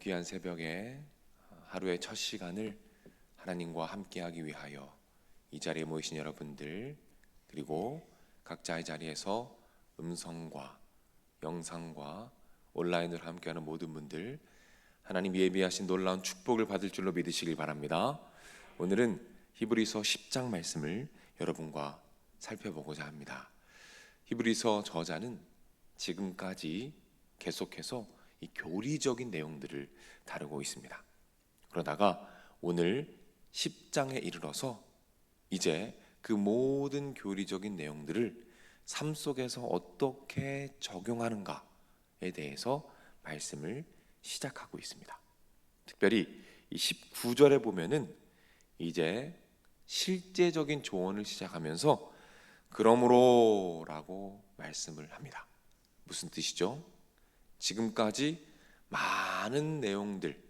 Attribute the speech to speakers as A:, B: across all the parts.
A: 귀한 새벽에 하루의 첫 시간을 하나님과 함께하기 위하여 이 자리에 모이신 여러분들, 그리고 각자의 자리에서 음성과 영상과 온라인으로 함께하는 모든 분들, 하나님 예비하신 놀라운 축복을 받을 줄로 믿으시길 바랍니다. 오늘은 히브리서 10장 말씀을 여러분과 살펴보고자 합니다. 히브리서 저자는 지금까지 계속해서 이 교리적인 내용들을 다루고 있습니다. 그러다가 오늘 10장에 이르러서 이제 그 모든 교리적인 내용들을 삶 속에서 어떻게 적용하는가에 대해서 말씀을 시작하고 있습니다. 특별히 이 19절에 보면은 이제 실제적인 조언을 시작하면서 그러므로 라고 말씀을 합니다. 무슨 뜻이죠? 지금까지 많은 내용들,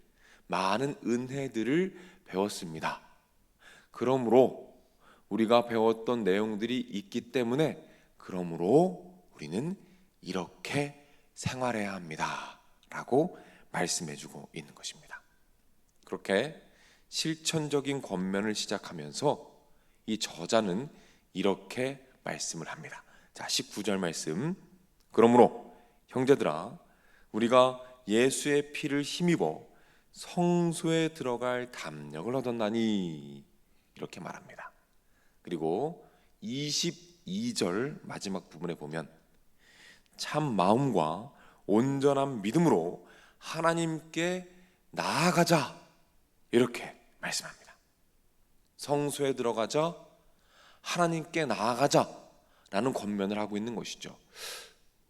A: 많은 은혜들을 배웠습니다. 그러므로 우리가 배웠던 내용들이 있기 때문에 그러므로 우리는 이렇게 생활해야 합니다 라고 말씀해주고 있는 것입니다. 그렇게 실천적인 권면을 시작하면서 이 저자는 이렇게 말씀을 합니다. 자, 19절 말씀. 그러므로 형제들아, 우리가 예수의 피를 힘입어 성소에 들어갈 담력을 얻었나니, 이렇게 말합니다. 그리고 22절 마지막 부분에 보면 참 마음과 온전한 믿음으로 하나님께 나아가자, 이렇게 말씀합니다. 성소에 들어가자, 하나님께 나아가자 라는 권면을 하고 있는 것이죠.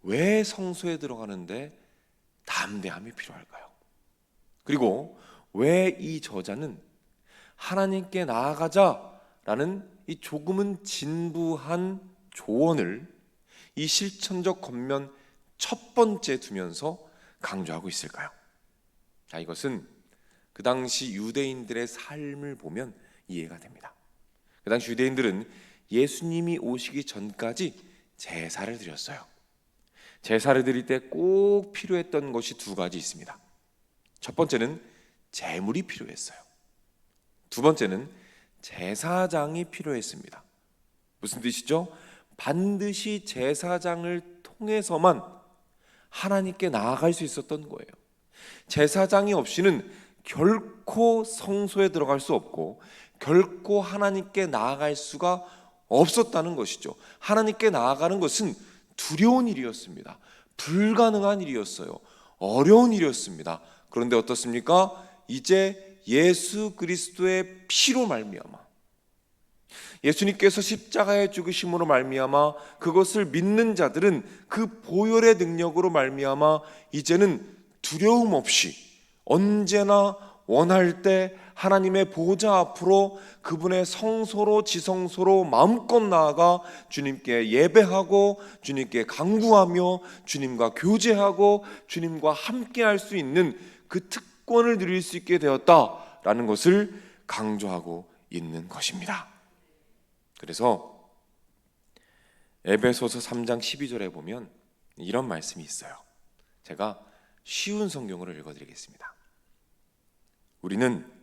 A: 왜 성소에 들어가는데 담대함이 필요할까요? 그리고 왜 이 저자는 하나님께 나아가자라는 이 조금은 진부한 조언을 이 실천적 권면 첫 번째 두면서 강조하고 있을까요? 자, 이것은 그 당시 유대인들의 삶을 보면 이해가 됩니다. 그 당시 유대인들은 예수님이 오시기 전까지 제사를 드렸어요. 제사를 드릴 때 꼭 필요했던 것이 두 가지 있습니다. 첫 번째는 제물이 필요했어요. 두 번째는 제사장이 필요했습니다. 무슨 뜻이죠? 반드시 제사장을 통해서만 하나님께 나아갈 수 있었던 거예요. 제사장이 없이는 결코 성소에 들어갈 수 없고 결코 하나님께 나아갈 수가 없었다는 것이죠. 하나님께 나아가는 것은 두려운 일이었습니다. 불가능한 일이었어요. 어려운 일이었습니다. 그런데 어떻습니까? 이제 예수 그리스도의 피로 말미암아, 예수님께서 십자가에 죽으심으로 말미암아 그것을 믿는 자들은 그 보혈의 능력으로 말미암아 이제는 두려움 없이 언제나 원할 때 하나님의 보좌 앞으로 그분의 성소로 지성소로 마음껏 나아가 주님께 예배하고 주님께 간구하며 주님과 교제하고 주님과 함께할 수 있는 그 특권을 누릴 수 있게 되었다라는 것을 강조하고 있는 것입니다. 그래서 에베소서 3장 12절에 보면 이런 말씀이 있어요. 제가 쉬운 성경으로 읽어드리겠습니다. 우리는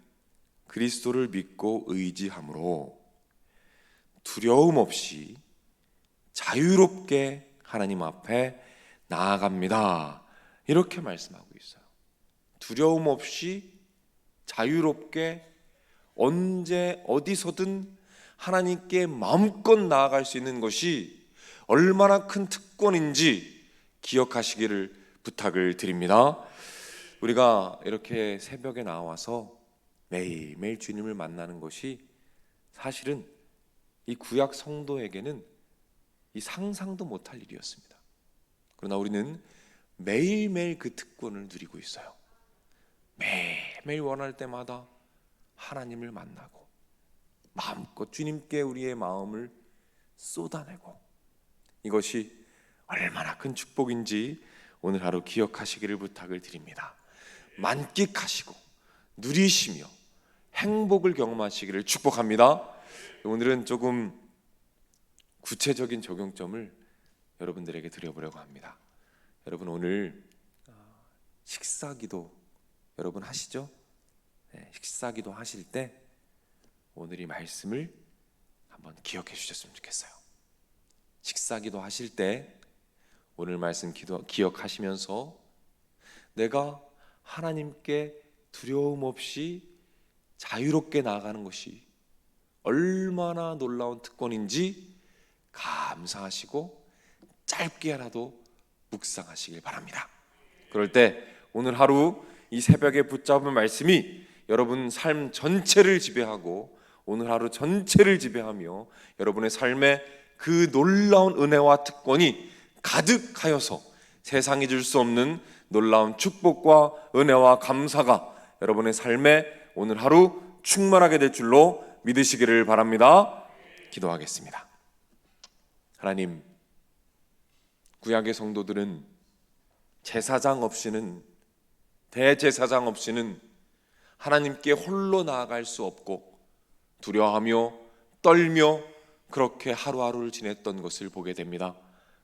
A: 그리스도를 믿고 의지함으로 두려움 없이 자유롭게 하나님 앞에 나아갑니다. 이렇게 말씀하고 있어요. 두려움 없이 자유롭게 언제 어디서든 하나님께 마음껏 나아갈 수 있는 것이 얼마나 큰 특권인지 기억하시기를 부탁을 드립니다. 우리가 이렇게 새벽에 나와서 매일매일 주님을 만나는 것이 사실은 이 구약 성도에게는 이 상상도 못할 일이었습니다. 그러나 우리는 매일매일 그 특권을 누리고 있어요. 매일매일 원할 때마다 하나님을 만나고 마음껏 주님께 우리의 마음을 쏟아내고, 이것이 얼마나 큰 축복인지 오늘 하루 기억하시기를 부탁을 드립니다. 만끽하시고 누리시며 행복을 경험하시기를 축복합니다. 오늘은 조금 구체적인 적용점을 여러분들에게 드려보려고 합니다. 여러분, 오늘 식사기도 여러분 하시죠? 식사기도 하실 때 오늘 이 말씀을 한번 기억해 주셨으면 좋겠어요. 식사기도 하실 때 오늘 말씀 기억하시면서 내가 하나님께 두려움 없이 자유롭게 나아가는 것이 얼마나 놀라운 특권인지 감사하시고 짧게라도 묵상하시길 바랍니다. 그럴 때 오늘 하루 이 새벽에 붙잡은 말씀이 여러분 삶 전체를 지배하고 오늘 하루 전체를 지배하며 여러분의 삶에 그 놀라운 은혜와 특권이 가득하여서 세상이 줄 수 없는 놀라운 축복과 은혜와 감사가 여러분의 삶에 오늘 하루 충만하게 될 줄로 믿으시기를 바랍니다. 기도하겠습니다. 하나님, 구약의 성도들은 제사장 없이는, 대제사장 없이는 하나님께 홀로 나아갈 수 없고 두려워하며 떨며 그렇게 하루하루를 지냈던 것을 보게 됩니다.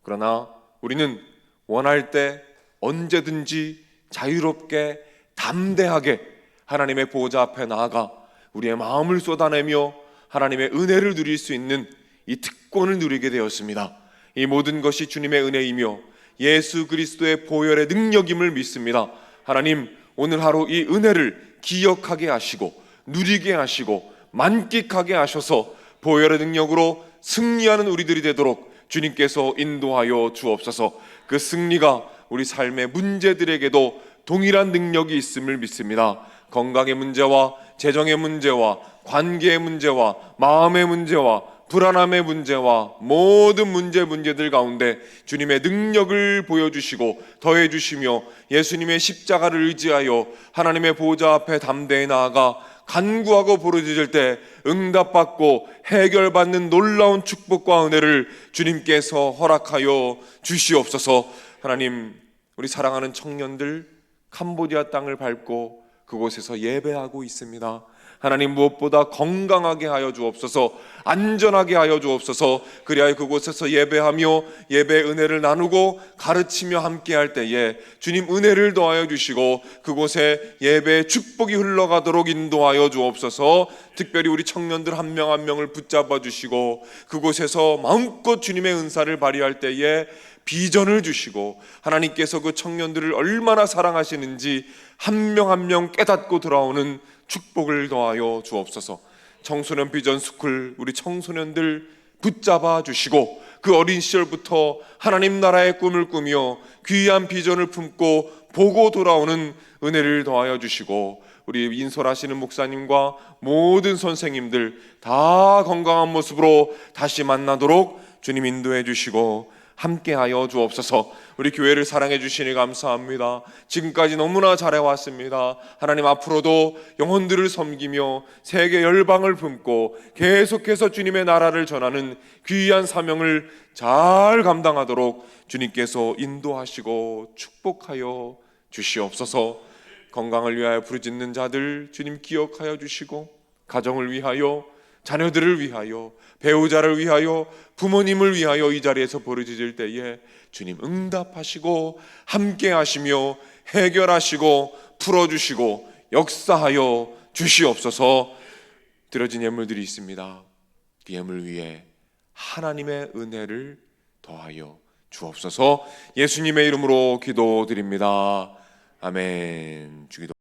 A: 그러나 우리는 원할 때 언제든지 자유롭게 담대하게 하나님의 보호자 앞에 나아가 우리의 마음을 쏟아내며 하나님의 은혜를 누릴 수 있는 이 특권을 누리게 되었습니다. 이 모든 것이 주님의 은혜이며 예수 그리스도의 보혈의 능력임을 믿습니다. 하나님, 오늘 하루 이 은혜를 기억하게 하시고 누리게 하시고 만끽하게 하셔서 보혈의 능력으로 승리하는 우리들이 되도록 주님께서 인도하여 주옵소서. 그 승리가 우리 삶의 문제들에게도 동일한 능력이 있음을 믿습니다. 건강의 문제와 재정의 문제와 관계의 문제와 마음의 문제와 불안함의 문제와 모든 문제들 가운데 주님의 능력을 보여주시고 더해주시며 예수님의 십자가를 의지하여 하나님의 보호자 앞에 담대히 나아가 간구하고 부르짖을 때 응답받고 해결받는 놀라운 축복과 은혜를 주님께서 허락하여 주시옵소서. 하나님, 우리 사랑하는 청년들 캄보디아 땅을 밟고 그곳에서 예배하고 있습니다. 하나님, 무엇보다 건강하게 하여 주옵소서, 안전하게 하여 주옵소서. 그리하여 그곳에서 예배하며 예배의 은혜를 나누고 가르치며 함께할 때에 주님 은혜를 더하여 주시고 그곳에 예배의 축복이 흘러가도록 인도하여 주옵소서. 특별히 우리 청년들 한 명 한 명을 붙잡아 주시고 그곳에서 마음껏 주님의 은사를 발휘할 때에 비전을 주시고 하나님께서 그 청년들을 얼마나 사랑하시는지 한 명 한 명 깨닫고 돌아오는 축복을 더하여 주옵소서. 청소년 비전 스쿨 우리 청소년들 붙잡아 주시고 그 어린 시절부터 하나님 나라의 꿈을 꾸며 귀한 비전을 품고 보고 돌아오는 은혜를 더하여 주시고 우리 인솔하시는 목사님과 모든 선생님들 다 건강한 모습으로 다시 만나도록 주님 인도해 주시고 함께하여 주옵소서. 우리 교회를 사랑해 주시니 감사합니다. 지금까지 너무나 잘해왔습니다. 하나님, 앞으로도 영혼들을 섬기며 세계 열방을 품고 계속해서 주님의 나라를 전하는 귀한 사명을 잘 감당하도록 주님께서 인도하시고 축복하여 주시옵소서. 건강을 위하여 부르짖는 자들 주님 기억하여 주시고 가정을 위하여 자녀들을 위하여 배우자를 위하여 부모님을 위하여 이 자리에서 부르짖을 때에 주님 응답하시고 함께 하시며 해결하시고 풀어주시고 역사하여 주시옵소서. 드려진 예물들이 있습니다. 그 예물 위에 하나님의 은혜를 더하여 주옵소서. 예수님의 이름으로 기도드립니다. 아멘. 주기도